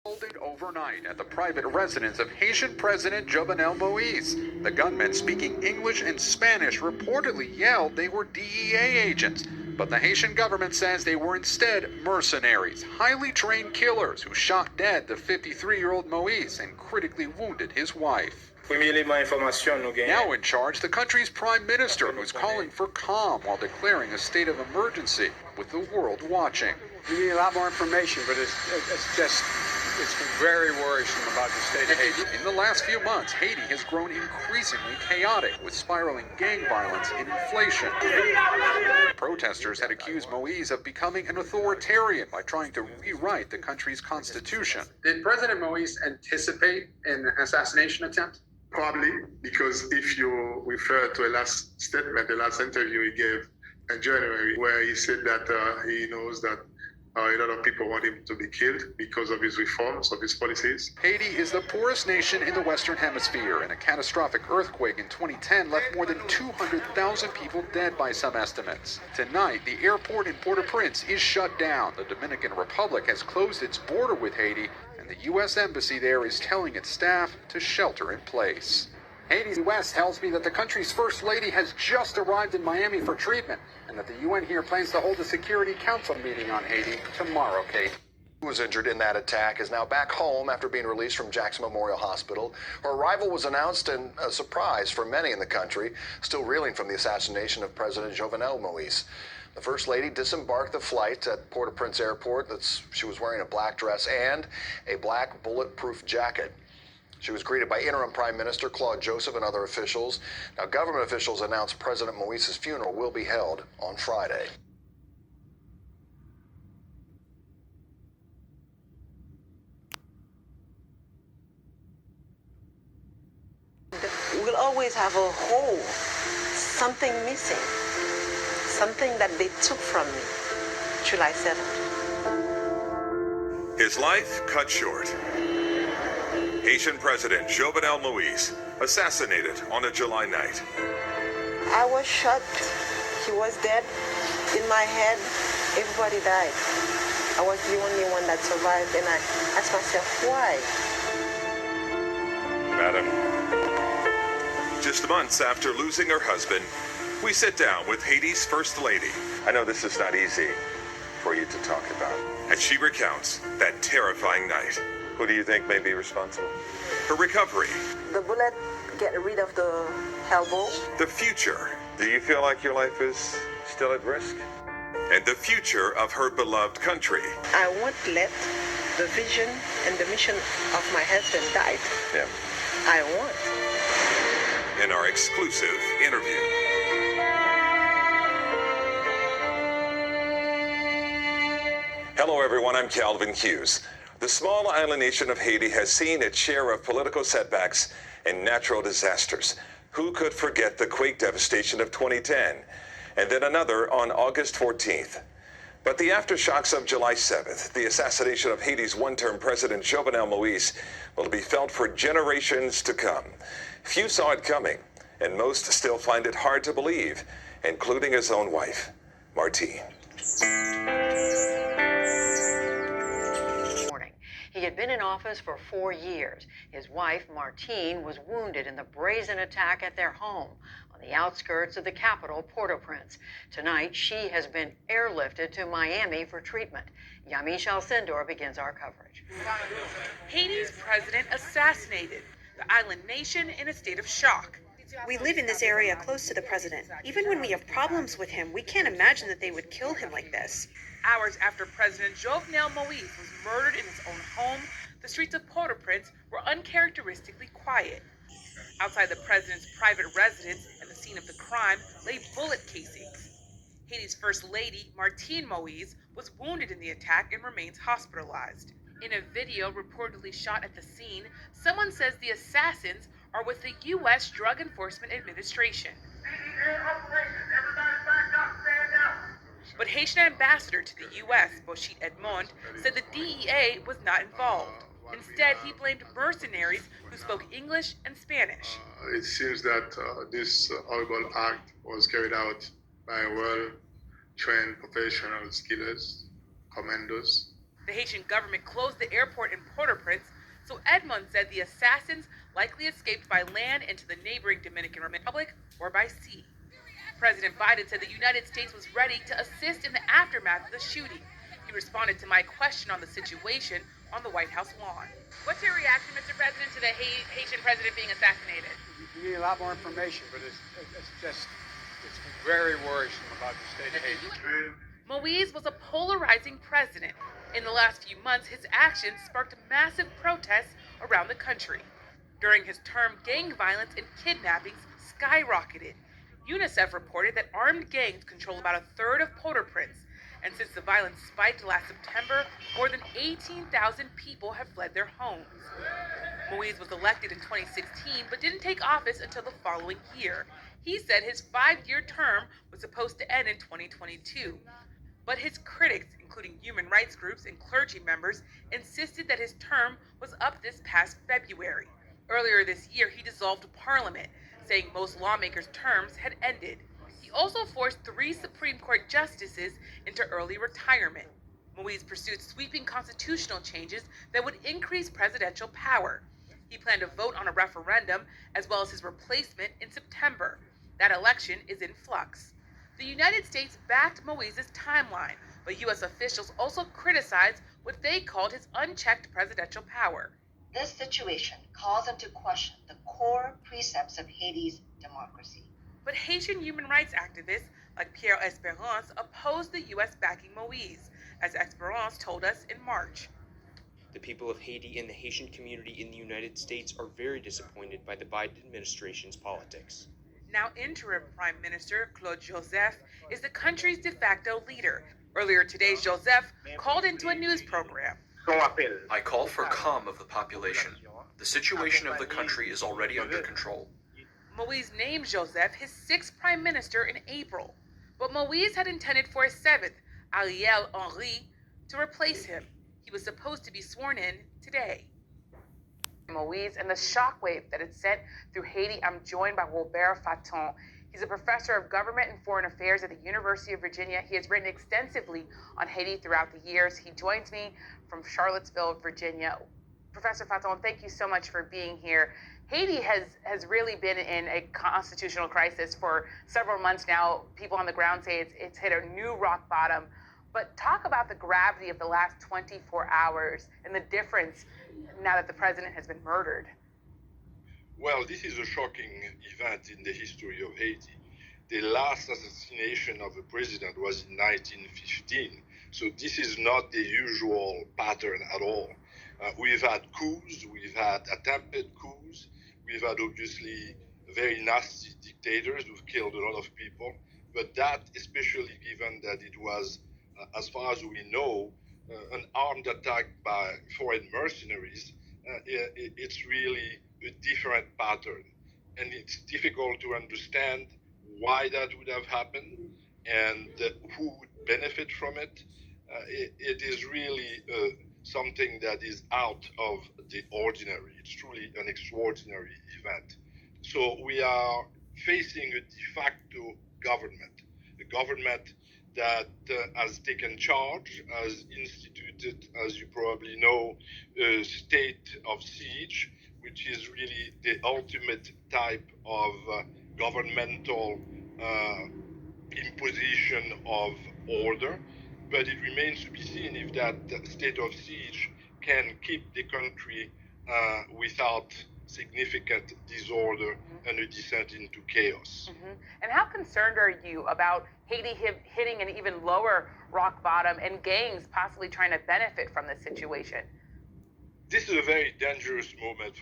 Folded overnight at the private residence of Haitian President Jovenel Moise. The gunmen, speaking English and Spanish, reportedly yelled they were DEA agents, but the Haitian government says they were instead mercenaries, highly trained killers who shot dead the 53-year-old Moise and critically wounded his wife. Now in charge, the country's prime minister, who's calling for calm while declaring a state of emergency, with the world watching. We need a lot more information, but it's very worrisome about the state of Haiti. In the last few months, Haiti has grown increasingly chaotic, with spiraling gang violence and inflation. Protesters had accused Moise of becoming an authoritarian by trying to rewrite the country's constitution. Did President Moise anticipate an assassination attempt? Probably, because if you refer to a last statement, the last interview he gave in January, where he said that he knows that a lot of people want him to be killed because of his reforms, of his policies. Haiti is the poorest nation in the Western Hemisphere, and a catastrophic earthquake in 2010 left more than 200,000 people dead by some estimates. Tonight, the airport in Port-au-Prince is shut down. The Dominican Republic has closed its border with Haiti, and the U.S. Embassy there is telling its staff to shelter in place. Haiti's U.S. tells me that the country's First Lady has just arrived in Miami for treatment, and that the UN here plans to hold a Security Council meeting on Haiti tomorrow, Kate. Who was injured in that attack is now back home after being released from Jackson Memorial Hospital. Her arrival was announced and a surprise for many in the country, still reeling from the assassination of President Jovenel Moise. The First Lady disembarked the flight at Port-au-Prince Airport. She was wearing a black dress and a black bulletproof jacket. She was greeted by Interim Prime Minister Claude Joseph and other officials. Now, government officials announced President Moise's funeral will be held on Friday. We'll always have a hole, something missing, something that they took from me, July 7th. His life cut short. Haitian President Jovenel Moise assassinated on a July night. I was shot. He was dead. In my head, everybody died. I was the only one that survived, and I asked myself, why? Madam, just months after losing her husband, we sit down with Haiti's First Lady. I know this is not easy for you to talk about. And she recounts that terrifying night. Who do you think may be responsible? Her recovery. The bullet get rid of the elbow. The future. Do you feel like your life is still at risk? And the future of her beloved country. I won't let the vision and the mission of my husband die. Yeah. I won't. In our exclusive interview. Hello everyone, I'm Calvin Hughes. The small island nation of Haiti has seen its share of political setbacks and natural disasters. Who could forget the quake devastation of 2010? And then another on August 14th. But the aftershocks of July 7th, the assassination of Haiti's one-term president Jovenel Moise, will be felt for generations to come. Few saw it coming, and most still find it hard to believe, including his own wife, Martine. He had been in office for 4 years. His wife, Martine, was wounded in the brazen attack at their home on the outskirts of the capital, Port-au-Prince. Tonight, she has been airlifted to Miami for treatment. Yamiche Alcindor begins our coverage. Haiti's president assassinated, the island nation in a state of shock. We live in this area close to the president. Even when we have problems with him, we can't imagine that they would kill him like this. Hours after President Jovenel Moise was murdered in his own home, the streets of Port-au-Prince were uncharacteristically quiet. Outside the president's private residence and the scene of the crime lay bullet casings. Haiti's First Lady, Martine Moise, was wounded in the attack and remains hospitalized. In a video reportedly shot at the scene, someone says the assassins are with the U.S. Drug Enforcement Administration. But Haitian ambassador to the U.S., Bochit Edmond, said the DEA was not involved. Instead, he blamed mercenaries who spoke English and Spanish. It seems that this horrible act was carried out by well-trained professional killers, commandos. The Haitian government closed the airport in Port-au-Prince, so Edmond said the assassins likely escaped by land into the neighboring Dominican Republic or by sea. President Biden said the United States was ready to assist in the aftermath of the shooting. He responded to my question on the situation on the White House lawn. What's your reaction, Mr. President, to the Haitian president being assassinated? We need a lot more information, but it's very worrisome about the state of Haiti. Moise was a polarizing president. In the last few months, his actions sparked massive protests around the country. During his term, gang violence and kidnappings skyrocketed. UNICEF reported that armed gangs control about a third of Port-au-Prince, and since the violence spiked last September, more than 18,000 people have fled their homes. Moise was elected in 2016, but didn't take office until the following year. He said his 5-year term was supposed to end in 2022. But his critics, including human rights groups and clergy members, insisted that his term was up this past February. Earlier this year, he dissolved parliament, saying most lawmakers' terms had ended. He also forced 3 Supreme Court justices into early retirement. Moise pursued sweeping constitutional changes that would increase presidential power. He planned to vote on a referendum as well as his replacement in September. That election is in flux. The United States backed Moise's timeline, but U.S. officials also criticized what they called his unchecked presidential power. This situation calls into question the core precepts of Haiti's democracy. But Haitian human rights activists like Pierre Esperance opposed the U.S. backing Moise, as Esperance told us in March. The people of Haiti and the Haitian community in the United States are very disappointed by the Biden administration's politics. Now interim Prime Minister Claude Joseph is the country's de facto leader. Earlier today, Joseph called into a news program. I call for calm of the population. The situation of the country is already under control. Moise named Joseph his 6th prime minister in April, but Moise had intended for a 7th, Ariel Henry, to replace him. He was supposed to be sworn in today. Moise and the shockwave that it sent through Haiti, I'm joined by Robert Faton. He's a professor of government and foreign affairs at the University of Virginia. He has written extensively on Haiti throughout the years. He joins me from Charlottesville, Virginia. Professor Faton, thank you so much for being here. Haiti has really been in a constitutional crisis for several months now. People on the ground say it's hit a new rock bottom. But talk about the gravity of the last 24 hours and the difference now that the president has been murdered. Well, this is a shocking event in the history of Haiti. The last assassination of a president was in 1915, so this is not the usual pattern at all. We've had coups, we've had attempted coups, we've had obviously very nasty dictators who've killed a lot of people, but that, especially given that it was, as far as we know, an armed attack by foreign mercenaries, it's really a different pattern. And it's difficult to understand why that would have happened and who would benefit from it. It is really something that is out of the ordinary. It's truly an extraordinary event. So we are facing a de facto government, a government that has taken charge, has instituted, as you probably know, a state of siege, which is really the ultimate type of governmental imposition of order. But it remains to be seen if that state of siege can keep the country without significant disorder and a descent into chaos. Mm-hmm. And how concerned are you about Haiti hitting an even lower rock bottom and gangs possibly trying to benefit from this situation? This is a very dangerous moment for